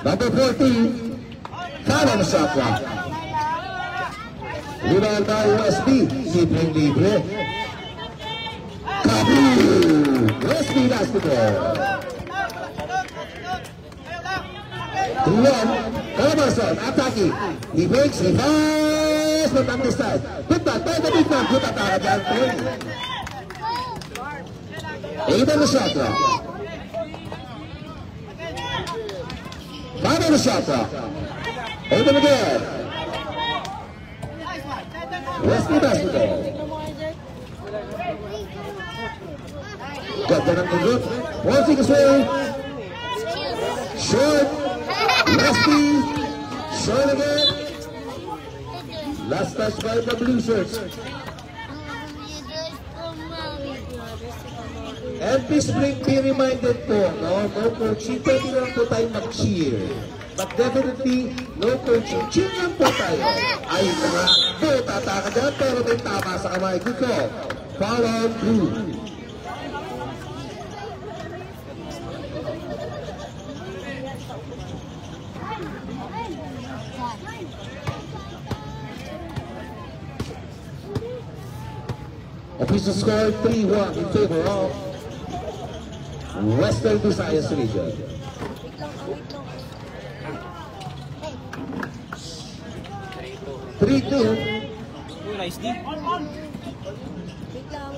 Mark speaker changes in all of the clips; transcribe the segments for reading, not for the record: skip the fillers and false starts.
Speaker 1: Number 14, Kala na shot clock. Rebound by USB, libre. Kaboom! USB basketball. 3-1, Calabarzon attacking. He breaks, he fires, but on this side. Put that by the big man, put that out again. 8 on the shot clock. 5 on the shot clock. Open again. Wesley basketball. Got that on the good. One thing is away. Short. Wesley. Short again. Last touch by the blue shirts. And please be reminded po, no coaching, pwede lang po tayo mag-cheer. But definitely, no coaching. Cheer lang po tayo. Ay, mga po, tataka dyan, pero may tama sa kamay. Good call. Foul on blue. Official score 3-1 in favor of Western Visayas region. 3-2.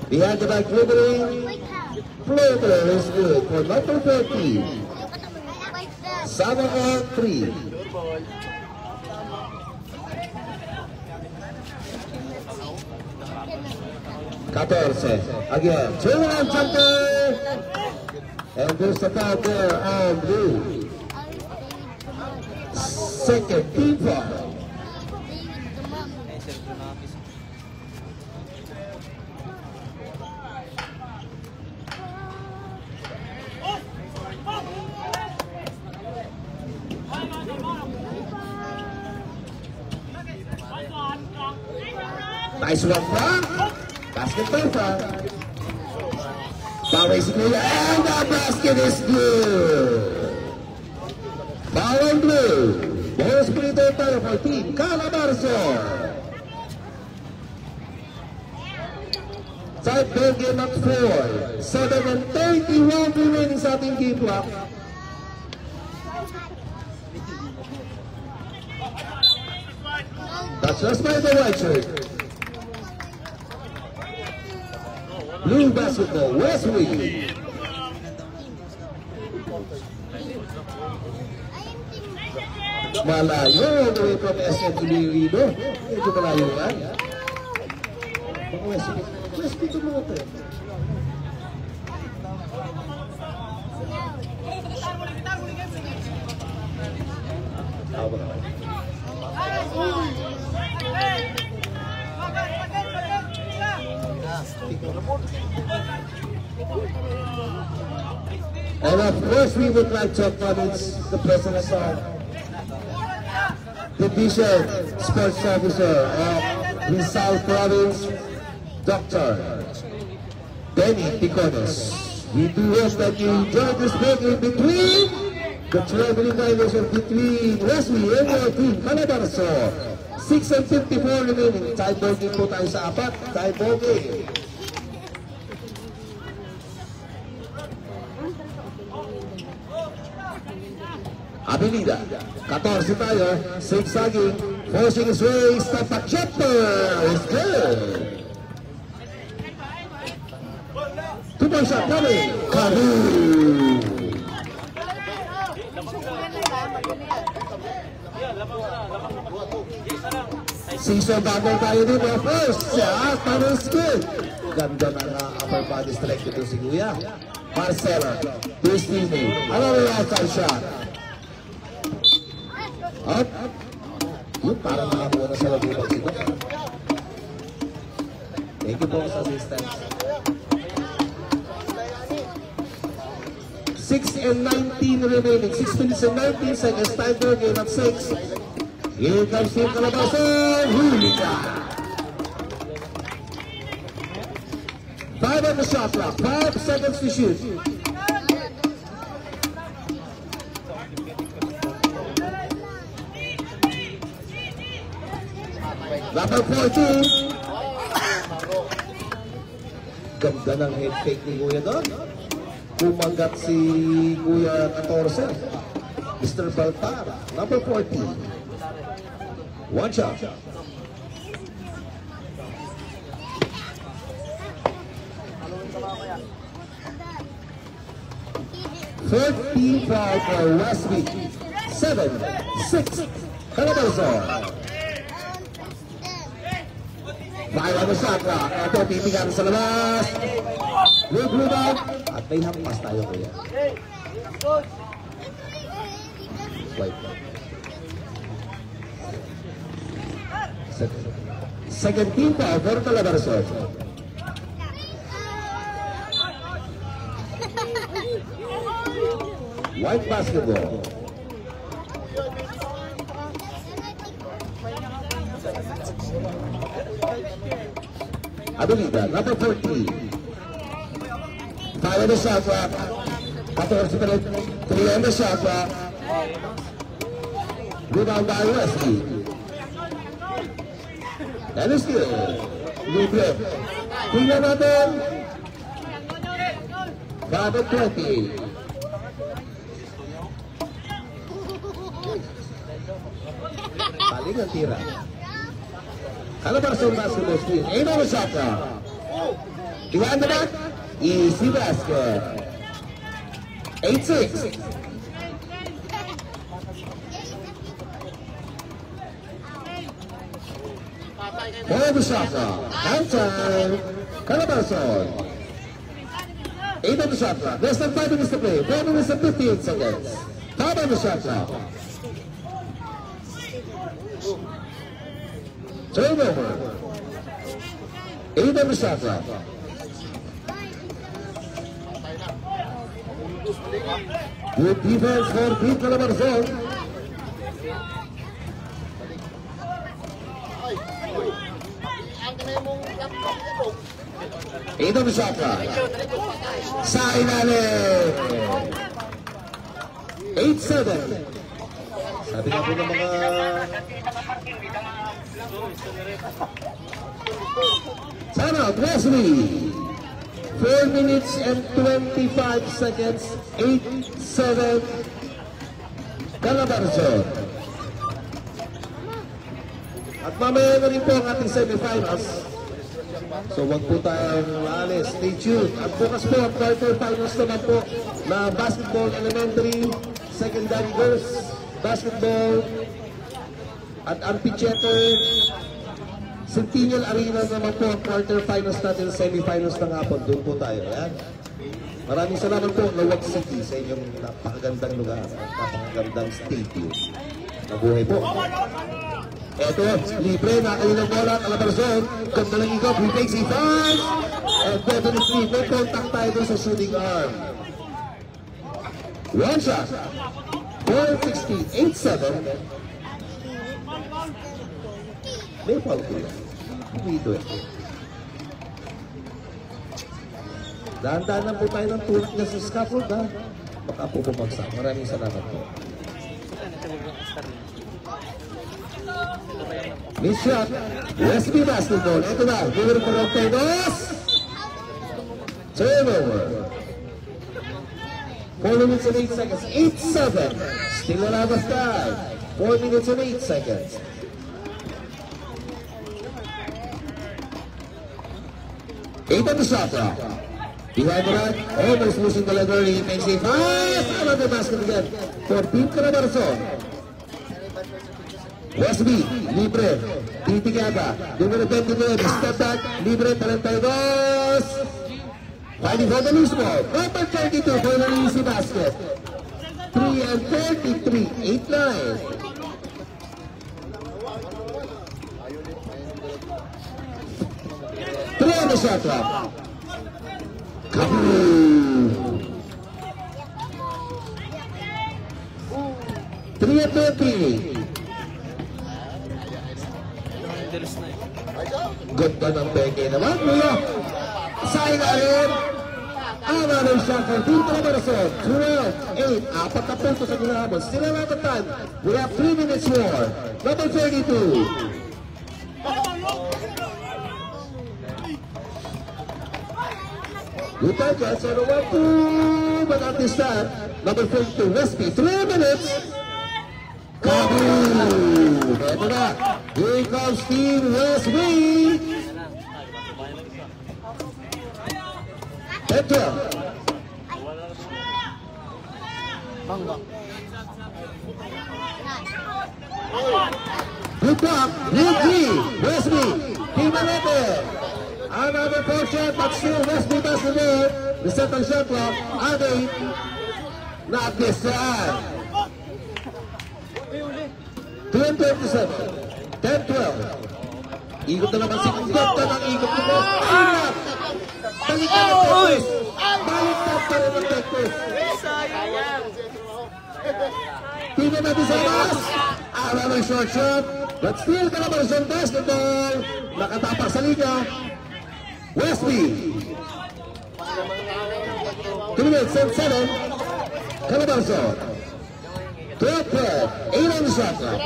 Speaker 1: Behind the back dribbling. Floater is good for number 13. 7-on-3. Catorce. Again, turn-around jumper. And there's a foul there on blue. Second team foul. Nice one, Frank. Basket by Frank. Foul is good, and the basket is good. Foul on blue. Ball split tayo for team Calabarzon. Side ball game at 4. 7:31 remaining sa ating game clock. That's just by the white shirt. Blue basketball, Wesley. Malayo, away from SM to Lirido. Medyo malayo yan. Wesley to mga ito. And of course, we would like to acknowledge the presence of Division Sports Officer of Rizal Province, Dr. Benny Picones. We do hope that you enjoyed this break in between the traveling violation between Wesley and your team, Calabarzon. 6:54 remaining. Tie ball game po tayo sa 4. Tie ball game. Avenida, 14 tayo, 6 saging, forcing his way, step back chopper, is good. 2-point shot coming, kaboom! Season battle tayo dito, first shot, pero is good. Ganda na upper body strike dito si Kuya. Marcelo, Destiny, another outside shot. Up. Yun, parang nakakuha na sa lagubag sila. Thank you po sa assistance. 6:19 remaining. 6 minutes and 19 seconds. Time for game at 6. Here comes Team Calabarzon. Huli ka. 5 on the shot clock. 5 seconds to shoot. Number 14. Ganda ng head fake ni Kuya doon. Kumangat si Kuya 14. Mr. Baltara. Number 14. One shot. 14 for Westby. 7-6. Calabarzon. Bahala mo shot clock. Ito, pipigan sa labas. Good rebound. At may hampas tayo, Kuya. Wait. Second team foul for Calabarzon. White basketball. Abilida, number 14. Foul on the shot clock. 14 pa rin. 3 on the shot clock. Rebound by Westby. That is good. Libre. Tingnan natin. Number 20. Paling ang tira. Calabarzon basketball screen. Aim on the shot clock. Behind the back. Easy basket. 8-6. For the shot clock. Halftime. Calabarzon. 8 on the shot clock. Less than 5 minutes to play. 4 minutes and 58 seconds. Top on the shot clock. Turnover. 8 on the shot clock. Good defense for Team Calabarzon. 8 on the shot clock. Sa ilalim. 8-7. Sabi nga po ng mga sana, Wesley. 4 minutes and 25 seconds. 8-7. Calabarzon. At mamaya na rin po ang ating semifinals. So wag po tayong alis. Stay tuned. At bukas po ang quarterfinals naman po na basketball elementary, secondary girls, basketball, at amphitheater, Centennial Arena naman po ang quarterfinals natin, semifinals ng hapon. Doon po tayo. Ayan. Maraming salamat po, Lawag City, sa inyong napakagandang lugar at napakagandang stadium. Nabuhay po. Eto, libre na kayo ng bola, Calabarzon. Ganda lang ikot, he takes it fast. And definitely, may contact tayo doon sa shooting arm. One shot. 4-16, 8-7. May foul ko yan. Dito eh. Dahan-dahan po tayo ng tulak na sa scaffold ha. Baka po bumagsak. Maraming salamat po. Miss shot. Westby basketball. Ito na. Giver for Octanos. Turnover. 4 minutes and 8 seconds. 8-7. Still a lot of time. 4 minutes and 8 seconds. Eight on the shot clock. Behind the back, almost losing the leather. He makes it fast. Out of the basket again for Team Calabarzon. Westby, libre. Titigada. Numero 29, step back. Libre, 32. Fighting for the loose ball. Number 32 for the easy basket. 3 and 33. 8-9. 3 on the shot clock. Kaboom! 3 at 20. Ganda ng peke naman, Mula. Sa ilalim. Another shot for Team Calabarzon. 12-8. Apat na punto sa ginahabon. Still a lot of time. We have 3 minutes more. Number 32. Good time, guys. 0-1-2. But at this time, number 42, Westby, 3 minutes. Kaboom! Ito na. Here comes Team Westby. 10-12. Good block, Ridley, Westby, Pimanete. Another 4 shot, but still Westby does the lead. The second shot clock, Ade, not this time. 2:27, 10-12. Ikot na naman si Ganda ng ikot nito. Ayun! Baliktad ang Tekos! Baliktad pa rin ang Tekos! Tingnan natin sa labas! Alam ng short shot. But still Calabarzon basketball. Nakatapak sa linya. Westby. 2 minutes and 7. Calabarzon. 12-12. 8 on the shot clock.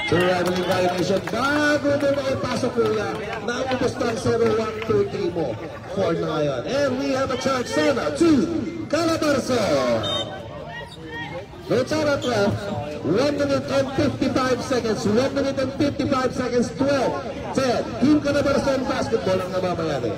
Speaker 1: So rivaling violation. Bago mo makipasok kuya, naubos ng 0-1-2-3 mo. 4 na ngayon. And we have a charge center to Calabarzon. No time at left. 1 minute and 55 seconds. 1 minute and 55 seconds. 12-10. Team Calabarzon basketball ang namamayari.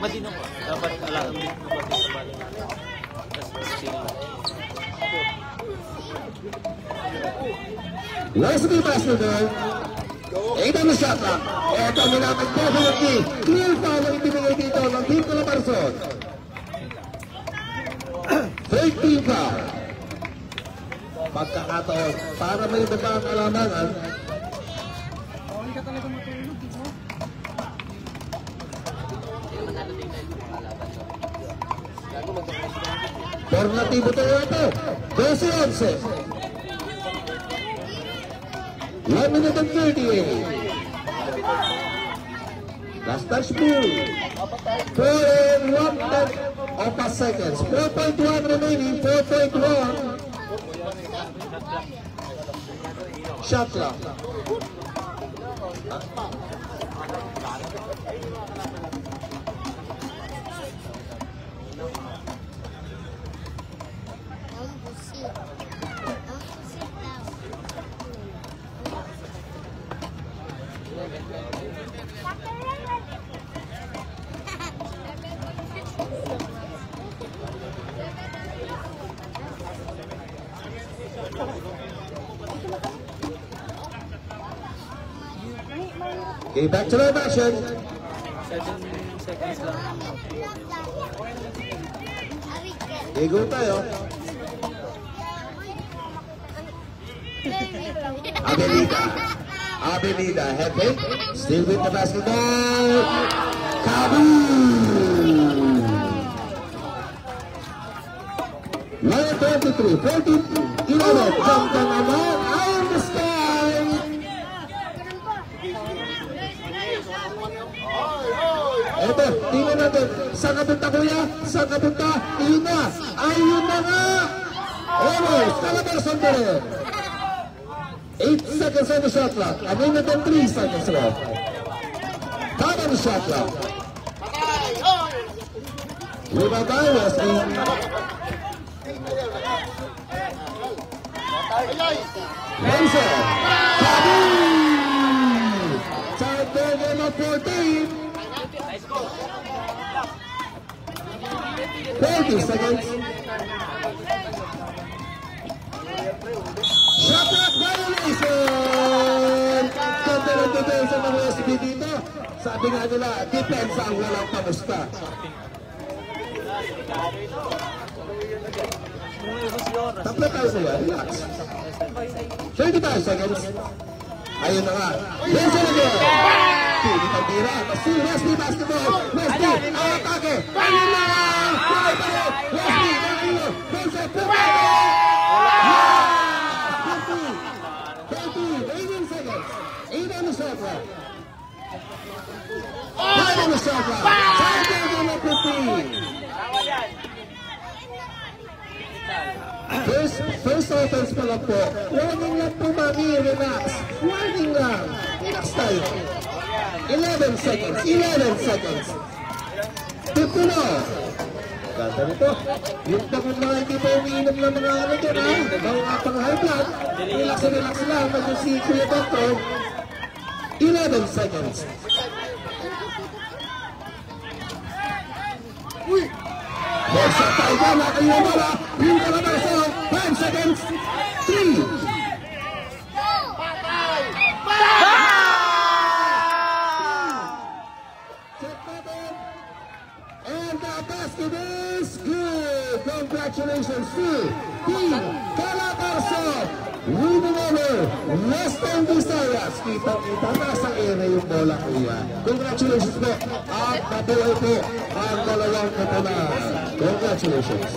Speaker 2: Madino ko. Dapat alam din mo pati sa balik.
Speaker 1: Westby basketball. 8 on the shot clock. Ito minapag definitely. Clear foul ang ibinigay dito ng Team Calabarzon. 13 foul. Pagkakataon para may iba pa ang alamangan. Formatibo tayo ito. 12-11. 1 minute and 38. Last touch move. 4 and 1/10 of a seconds. 4.1 remaining. 4.1. Shot clock. Okay, back to live action.
Speaker 2: 7 seconds lang.
Speaker 1: Okay, go tayo. Avenida, head fake. Still with the basketball. Kaboom! 1:23, 14-11. Jump down naman. Eye in the sky. Eto, tingnan natin. Saan ka punta kuya? Saan ka punta? Iyon na. Ayun na nga. Almost. Calabarzon pa rin. 8 seconds on the shot clock. A minute and 3 seconds left. Time on the shot clock. Rebound Westby. Lenson. Kaboom! Time for game of 14. 30 seconds. Shot clock violation! Ganda ng defense ng Westby dito. Sabi nga nila, defense ang walang kamusta. Tapos tayo sila, relax. 35 seconds. Ayun na nga. Lenson again! Pili ng tira. Still Westby basketball. Westby, ang atake. Ayun na nga! Westby, ayun. Lenson, Pwede na siya ka. Second game of 15. First offense pa lang po. Warning lang po, mami. Relax. Warning lang. Relax tayo. 11 seconds. 11 seconds. 50 na. Ganda nito. Yung mga hindi pa umiinom ng mga ano dyan, ha? Mga pang-high blood. Relax lang. Mag si Kuya Doctor. 11 seconds. Sa tayo ba? Nakayo ba ba? Yung kalabas sa 5 seconds. 3. And the basket is good. Congratulations to Team Calabarzon. Winning over Western Visayas. Kita nasa area yung bola kuya. Congratulations po. At nabuhay po ang dalawang katanan. Congratulations.